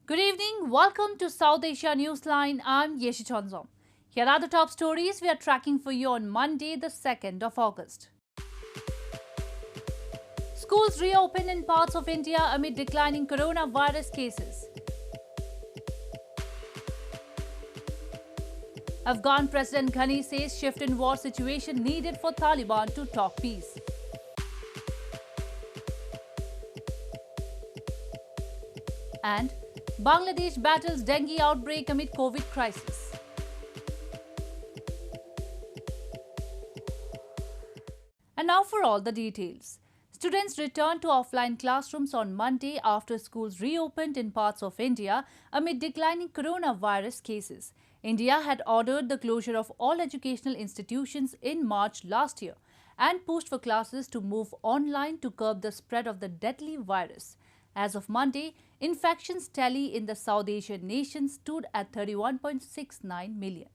Good evening. Welcome to South Asia Newsline. I'm Yeshi Chonzom. Here are the top stories we are tracking for you on Monday, the 2nd of August. Schools reopen in parts of India amid declining coronavirus cases. Afghan President Ghani says shift in war situation needed for Taliban to talk peace. And Bangladesh battles dengue outbreak amid COVID crisis. And now for all the details. Students returned to offline classrooms on Monday after schools reopened in parts of India amid declining coronavirus cases. India had ordered the closure of all educational institutions in March last year and pushed for classes to move online to curb the spread of the deadly virus. As of Monday, infections tally in the South Asian nation stood at 31.69 million.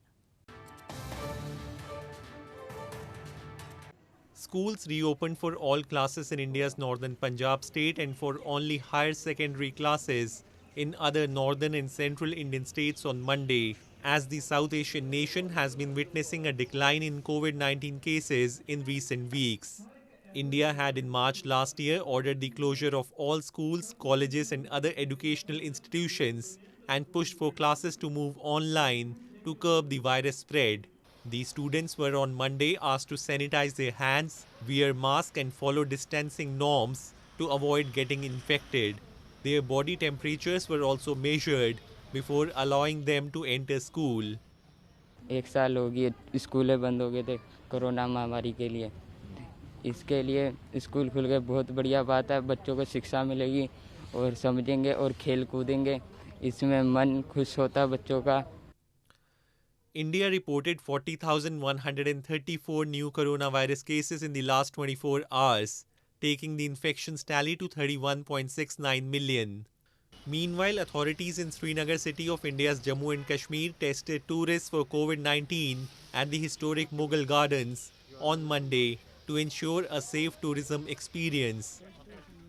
Schools reopened for all classes in India's northern Punjab state and for only higher secondary classes in other northern and central Indian states on Monday, as the South Asian nation has been witnessing a decline in COVID-19 cases in recent weeks. India had in March last year ordered the closure of all schools, colleges and other educational institutions and pushed for classes to move online to curb the virus spread. The students were on Monday asked to sanitize their hands, wear masks and follow distancing norms to avoid getting infected. Their body temperatures were also measured before allowing them to enter school. एक साल हो गई स्कूलें बंद हो गए थे corona महामारी के लिए। इसके लिए स्कूल खुल गए, बहुत बढ़िया बात है। बच्चों को शिक्षा मिलेगी और समझेंगे और खेल कूदेंगे, इसमें मन खुश होता है बच्चों का। India reported 40,134 new coronavirus cases in the last 24 hours, taking the infections tally to 31.69 million. Meanwhile, authorities in Srinagar city of India's Jammu and Kashmir tested tourists for COVID-19 at the historic Mughal Gardens on Monday to ensure a safe tourism experience.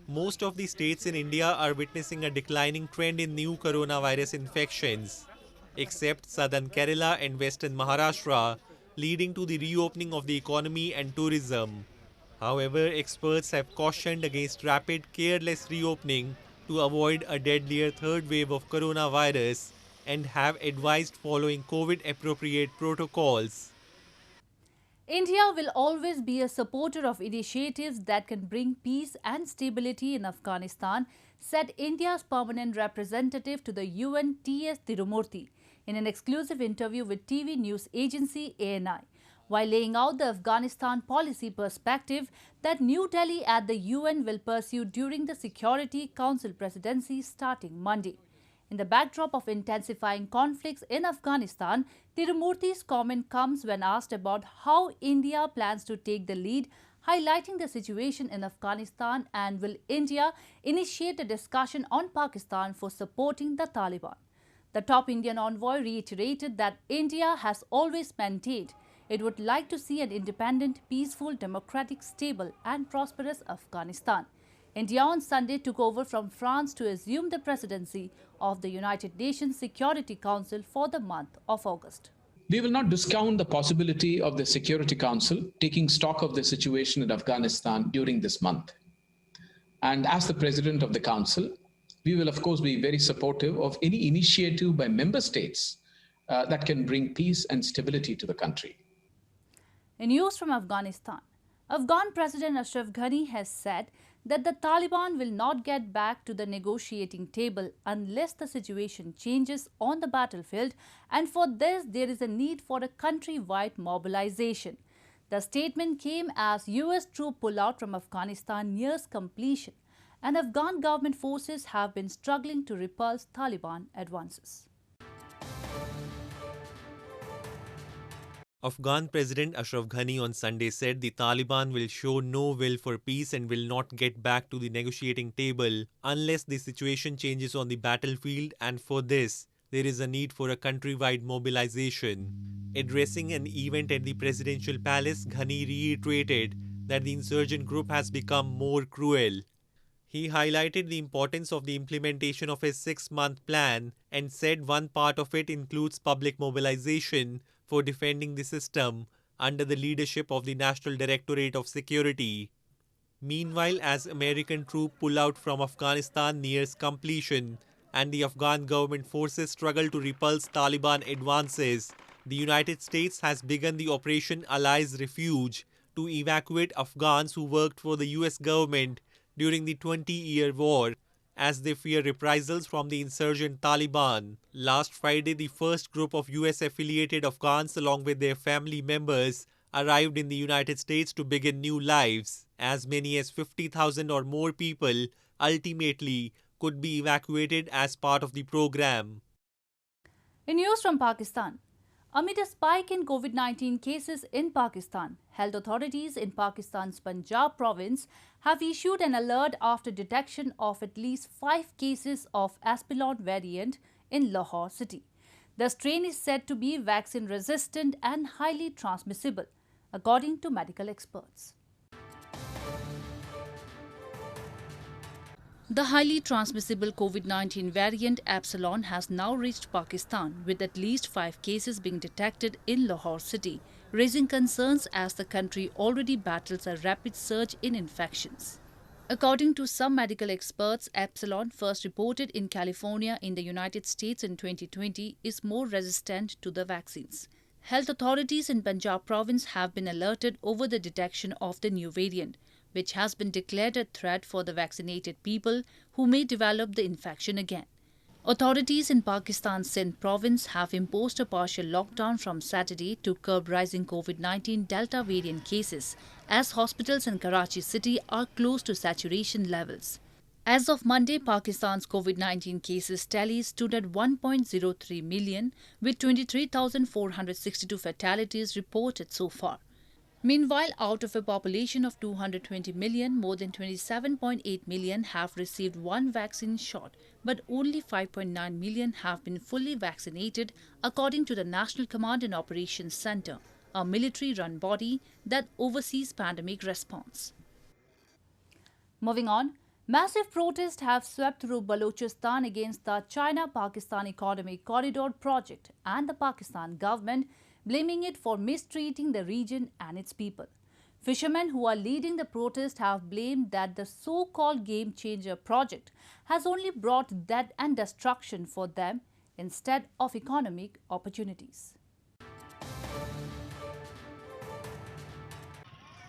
Most of the states in India are witnessing a declining trend in new coronavirus infections, except southern Kerala and western Maharashtra, leading to the reopening of the economy and tourism. However, experts have cautioned against rapid, careless reopening to avoid a deadlier third wave of coronavirus and have advised following COVID-appropriate protocols. India will always be a supporter of initiatives that can bring peace and stability in Afghanistan, said India's permanent representative to the UN T.S. Tirumurti in an exclusive interview with TV news agency ANI, while laying out the Afghanistan policy perspective that New Delhi at the UN will pursue during the Security Council presidency starting Monday. In the backdrop of intensifying conflicts in Afghanistan, Tirumurti's comment comes when asked about how India plans to take the lead, highlighting the situation in Afghanistan and will India initiate a discussion on Pakistan for supporting the Taliban. The top Indian envoy reiterated that India has always maintained it would like to see an independent, peaceful, democratic, stable and prosperous Afghanistan. India on Sunday took over from France to assume the presidency of the United Nations Security Council for the month of August. We will not discount the possibility of the Security Council taking stock of the situation in Afghanistan during this month. And as the president of the Council, we will of course be very supportive of any initiative by member states that can bring peace and stability to the country. In news from Afghanistan, Afghan President Ashraf Ghani has said that the Taliban will not get back to the negotiating table unless the situation changes on the battlefield, and for this there is a need for a country-wide mobilization. The statement came as US troop pullout from Afghanistan nears completion, and Afghan government forces have been struggling to repulse Taliban advances. Afghan President Ashraf Ghani on Sunday said the Taliban will show no will for peace and will not get back to the negotiating table unless the situation changes on the battlefield, and for this, there is a need for a countrywide mobilization. Addressing an event at the presidential palace, Ghani reiterated that the insurgent group has become more cruel. He highlighted the importance of the implementation of his 6-month plan and said one part of it includes public mobilization for defending the system under the leadership of the National Directorate of Security. Meanwhile, as American troops pull out from Afghanistan nears completion and the Afghan government forces struggle to repulse Taliban advances, the United States has begun the Operation Allies Refuge to evacuate Afghans who worked for the US government during the 20-year war, as they fear reprisals from the insurgent Taliban. Last Friday, the first group of US-affiliated Afghans along with their family members arrived in the United States to begin new lives. As many as 50,000 or more people ultimately could be evacuated as part of the program. In news from Pakistan, amid a spike in COVID-19 cases in Pakistan, health authorities in Pakistan's Punjab province have issued an alert after detection of at least 5 cases of Aspilon variant in Lahore city. The strain is said to be vaccine-resistant and highly transmissible, according to medical experts. The highly transmissible COVID-19 variant Epsilon has now reached Pakistan, with at least 5 cases being detected in Lahore city, raising concerns as the country already battles a rapid surge in infections. According to some medical experts, Epsilon, first reported in California in the United States in 2020, is more resistant to the vaccines. Health authorities in Punjab province have been alerted over the detection of the new variant, which has been declared a threat for the vaccinated people who may develop the infection again. Authorities in Pakistan's Sindh province have imposed a partial lockdown from Saturday to curb rising COVID-19 Delta variant cases, as hospitals in Karachi city are close to saturation levels. As of Monday, Pakistan's COVID-19 cases tally stood at 1.03 million, with 23,462 fatalities reported so far. Meanwhile, out of a population of 220 million, more than 27.8 million have received one vaccine shot, but only 5.9 million have been fully vaccinated, according to the National Command and Operations Center, a military-run body that oversees pandemic response. Moving on, massive protests have swept through Balochistan against the China-Pakistan Economic Corridor project and the Pakistan government, blaming it for mistreating the region and its people. Fishermen who are leading the protest have blamed that the so-called Game Changer project has only brought death and destruction for them instead of economic opportunities.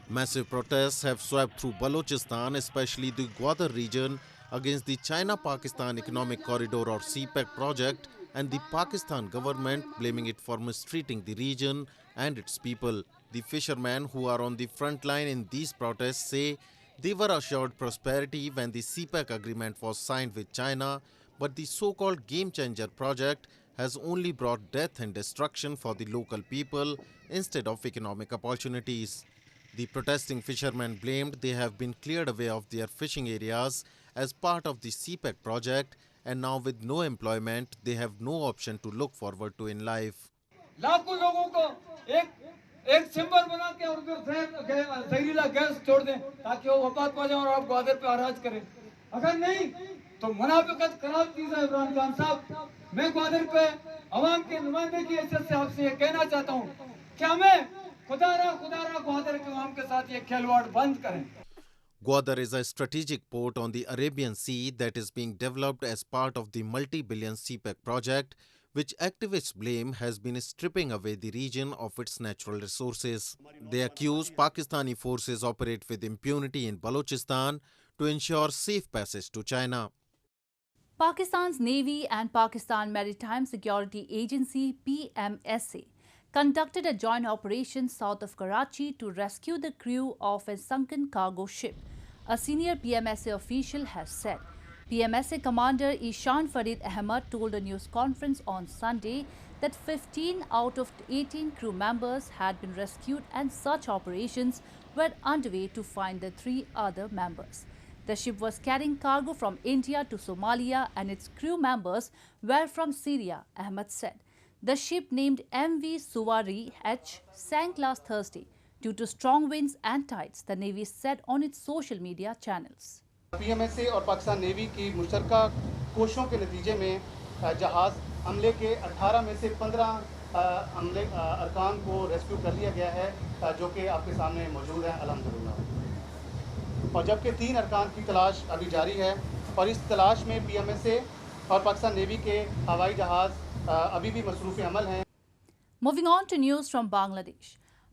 Massive protests have swept through Balochistan, especially the Gwadar region, against the China-Pakistan Economic Corridor or CPEC project, and the Pakistan government blaming it for mistreating the region and its people. The fishermen who are on the front line in these protests say they were assured prosperity when the CPEC agreement was signed with China, but the so-called Game Changer project has only brought death and destruction for the local people instead of economic opportunities. The protesting fishermen blamed they have been cleared away of their fishing areas as part of the CPEC project, and now with no employment, they have no option to look forward to in life. लाखों लोगों को एक chamber बना के और उधर जहरीला gas छोड़ दें ताकि वो वफात पा जाए और आप ग्वादर पे आराज करें। अगर नहीं तो मुनाफिकत खराब चीज है। इमरान खान साहब, मैं ग्वादर पे अवाम के नुमाइंदे की हैसियत से आपसे ये कहना चाहता हूँ कि हमें खुदारा ग्वादर के अवाम के साथ ये खिलवाड़ बंद करें। Gwadar is a strategic port on the Arabian Sea that is being developed as part of the multi-billion CPEC project, which activists blame has been stripping away the region of its natural resources. They accuse Pakistani forces operate with impunity in Balochistan to ensure safe passage to China. Pakistan's Navy and Pakistan Maritime Security Agency (PMSA) conducted a joint operation south of Karachi to rescue the crew of a sunken cargo ship, a senior PMSA official has said. PMSA Commander Ishan Farid Ahmad told a news conference on Sunday that 15 out of 18 crew members had been rescued and search operations were underway to find the 3 other members. The ship was carrying cargo from India to Somalia and its crew members were from Syria, Ahmad said. The ship, named MV Suwari H, sank last Thursday due to strong winds and tides, the Navy said on its social media channels. PMSA और Pakistan navy की मुश्तरका कोशिशों के नतीजे में जहाज़ हमले के 18 में से 15 हमले अरकान को रेस्क्यू कर लिया गया है, जो कि आपके सामने मौजूद है अल्हम्दुलिल्लाह। और जबकि 3 अरकान की तलाश अभी जारी है और इस तलाश में PMSA और पाकिस्तान नेवी के हवाई जहाज़ अभी भी मसरूफ़ अमल हैं। Moving on to news from Bangladesh.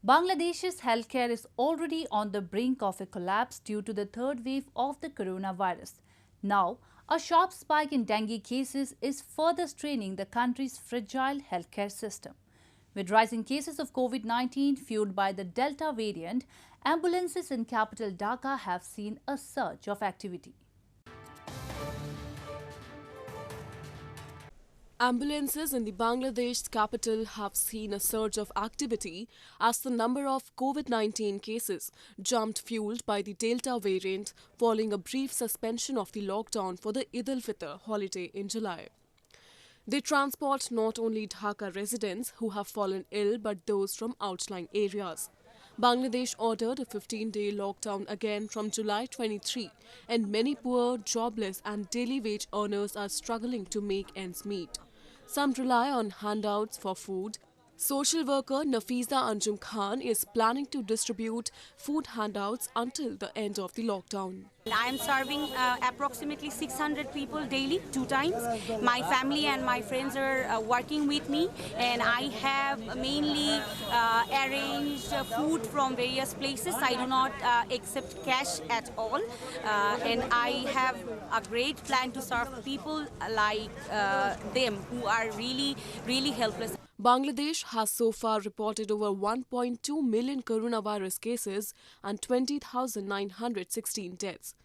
Bangladesh's healthcare is already on the brink of a collapse due to the third wave of the coronavirus. Now, a sharp spike in dengue cases is further straining the country's fragile healthcare system. With rising cases of COVID-19 fueled by the Delta variant, ambulances in capital Dhaka have seen a surge of activity. Ambulances in the Bangladesh capital have seen a surge of activity as the number of COVID-19 cases jumped, fueled by the Delta variant following a brief suspension of the lockdown for the Eid al-Fitr holiday in July. They transport not only Dhaka residents who have fallen ill but those from outlying areas. Bangladesh ordered a 15-day lockdown again from July 23, and many poor, jobless and daily wage earners are struggling to make ends meet. Some rely on handouts for food. Social worker Nafiza Anjum Khan is planning to distribute food handouts until the end of the lockdown. I am serving approximately 600 people daily, 2 times. My family and my friends are working with me, and I have mainly arranged food from various places. I do not accept cash at all, and I have a great plan to serve people like them who are really helpless. Bangladesh has so far reported over 1.2 million coronavirus cases and 20,916 deaths.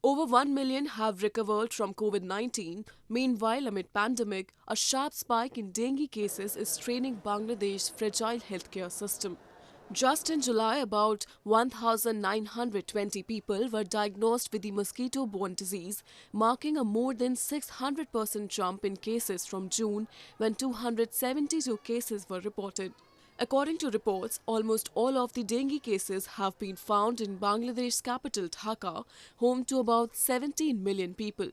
Over 1 million have recovered from COVID-19. Meanwhile, amid pandemic, a sharp spike in dengue cases is straining Bangladesh's fragile healthcare system. Just in July, about 1,920 people were diagnosed with the mosquito-borne disease, marking a more than 600% jump in cases from June, when 272 cases were reported. According to reports, almost all of the dengue cases have been found in Bangladesh's capital Dhaka, home to about 17 million people.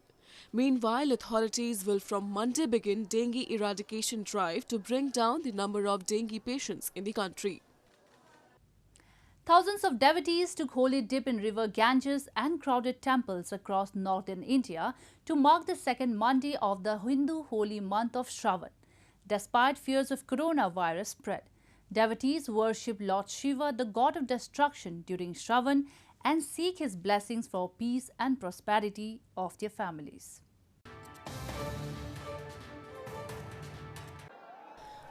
Meanwhile, authorities will from Monday begin dengue eradication drive to bring down the number of dengue patients in the country. Thousands of devotees took holy dip in river Ganges and crowded temples across northern India to mark the second Monday of the Hindu holy month of Shravan. Despite fears of coronavirus spread, devotees worship Lord Shiva, the god of destruction, during Shravan and seek his blessings for peace and prosperity of their families.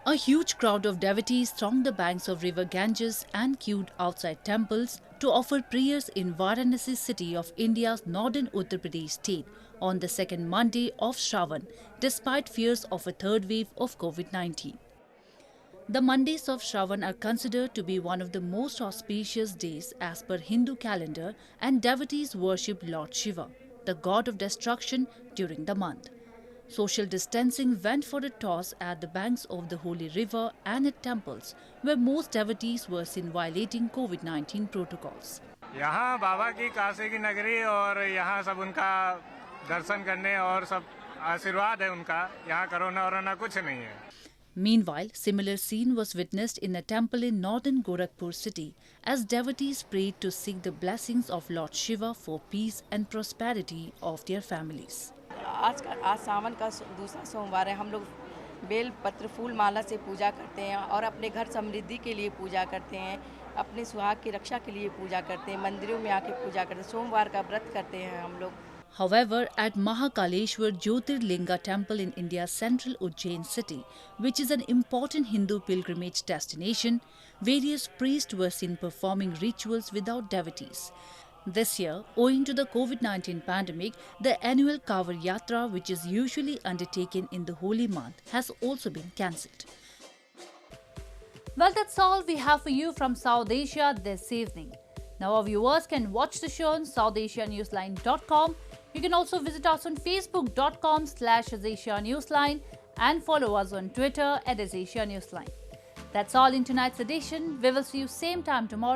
A huge crowd of devotees thronged the banks of river Ganges and queued outside temples to offer prayers in Varanasi city of India's northern Uttar Pradesh state on the second Monday of Shravan, despite fears of a third wave of COVID-19. The Mondays of Shravan are considered to be one of the most auspicious days as per Hindu calendar, and devotees worship Lord Shiva, the god of destruction, during the month. Social distancing went for a toss at the banks of the holy river and at temples, where most devotees were seen violating COVID-19 protocols. यहाँ बाबा की काशी की नगरी और यहाँ सब उनका दर्शन करने और सब आशीर्वाद है उनका, यहाँ कोरोना कुछ नहीं है. Meanwhile, similar scene was witnessed in a temple in northern Gorakhpur city as devotees prayed to seek the blessings of Lord Shiva for peace and prosperity of their families. आज सावन का दूसरा सोमवार है। हम लोग बेल पत्र फूल माला से पूजा करते हैं और अपने घर समृद्धि के लिए पूजा करते हैं, अपने सुहाग की रक्षा के लिए पूजा करते हैं, मंदिरों में आके पूजा करते हैं, सोमवार का व्रत करते हैं हम लोग. However, at Mahakaleshwar Jyotirlinga temple in India's central Ujjain city, which is an important Hindu pilgrimage destination, various priests were seen performing rituals without devotees. This year, owing to the COVID-19 pandemic, the annual Kavar Yatra, which is usually undertaken in the holy month, has also been cancelled. Well, that's all we have for you from South Asia this evening. Now our viewers can watch the show on SouthAsiaNewsline.com. You can also visit us on Facebook.com/AsAsiaNewsline and follow us on Twitter @AsAsiaNewsline. That's all in tonight's edition. We will see you same time tomorrow.